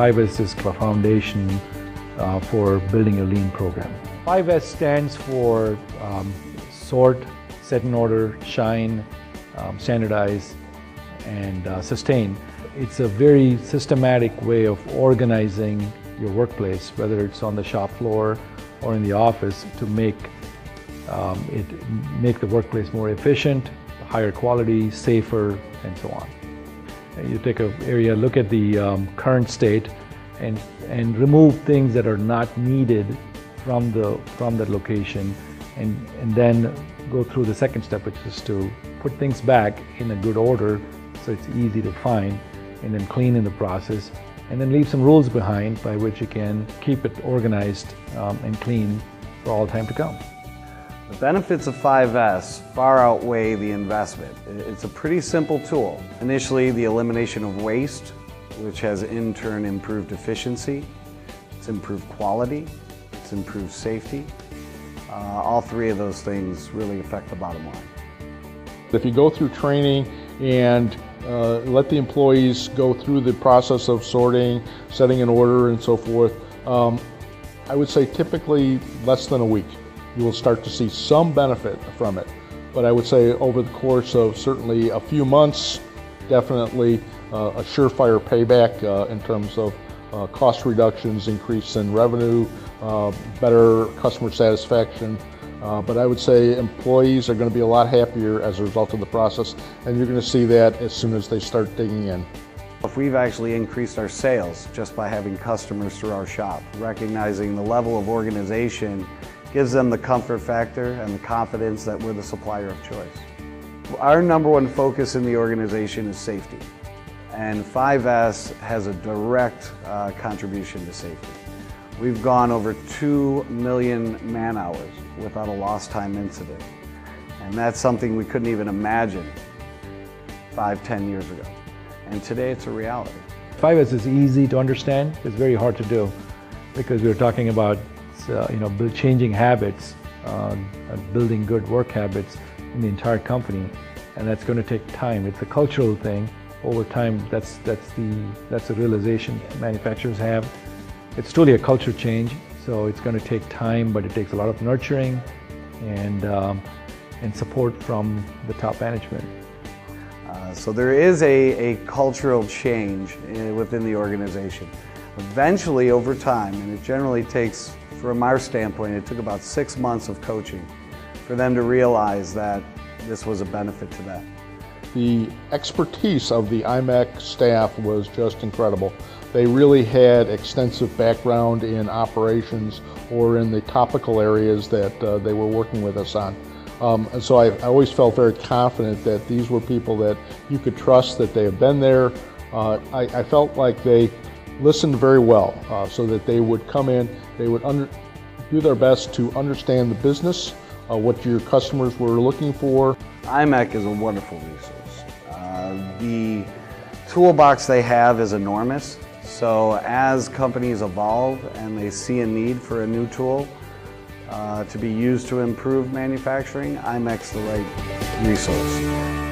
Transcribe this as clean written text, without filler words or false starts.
5S is the foundation for building a lean program. 5S stands for sort, set in order, shine, standardize, and sustain. It's a very systematic way of organizing your workplace, whether it's on the shop floor or in the office, to make the workplace more efficient, higher quality, safer, and so on. You take an area, look at the current state, and remove things that are not needed from that location, and then go through the second step, which is to put things back in a good order so it's easy to find, and then clean in the process, and then leave some rules behind by which you can keep it organized and clean for all time to come. The benefits of 5S far outweigh the investment. It's a pretty simple tool. Initially, the elimination of waste, which has in turn improved efficiency, it's improved quality, it's improved safety. All three of those things really affect the bottom line. If you go through training and let the employees go through the process of sorting, setting an order, and so forth, I would say typically less than a week. You will start to see some benefit from it. But I would say over the course of certainly a few months, definitely a surefire payback in terms of cost reductions, increase in revenue, better customer satisfaction. But I would say employees are going to be a lot happier as a result of the process, and you're going to see that as soon as they start digging in. If we've actually increased our sales just by having customers through our shop, recognizing the level of organization gives them the comfort factor and the confidence that we're the supplier of choice. Our number one focus in the organization is safety, and 5S has a direct contribution to safety. We've gone over 2 million man-hours without a lost time incident, and that's something we couldn't even imagine 5-10 years ago, and today it's a reality. 5S is easy to understand. It's very hard to do because we're talking about changing habits, building good work habits in the entire company, and that's going to take time. It's a cultural thing. Over time, that's the realization manufacturers have. It's truly a culture change, so it's going to take time, but it takes a lot of nurturing and support from the top management. So there is a cultural change within the organization. Eventually, over time, and it generally takes, from our standpoint, it took about 6 months of coaching for them to realize that this was a benefit to them. The expertise of the IMEC staff was just incredible. They really had extensive background in operations or in the topical areas that they were working with us on. And so I always felt very confident that these were people that you could trust, that they have been there. I felt like they listened very well, so that they would come in, they would do their best to understand the business, what your customers were looking for. IMEC is a wonderful resource. The toolbox they have is enormous, so as companies evolve and they see a need for a new tool to be used to improve manufacturing, IMEC's the right resource.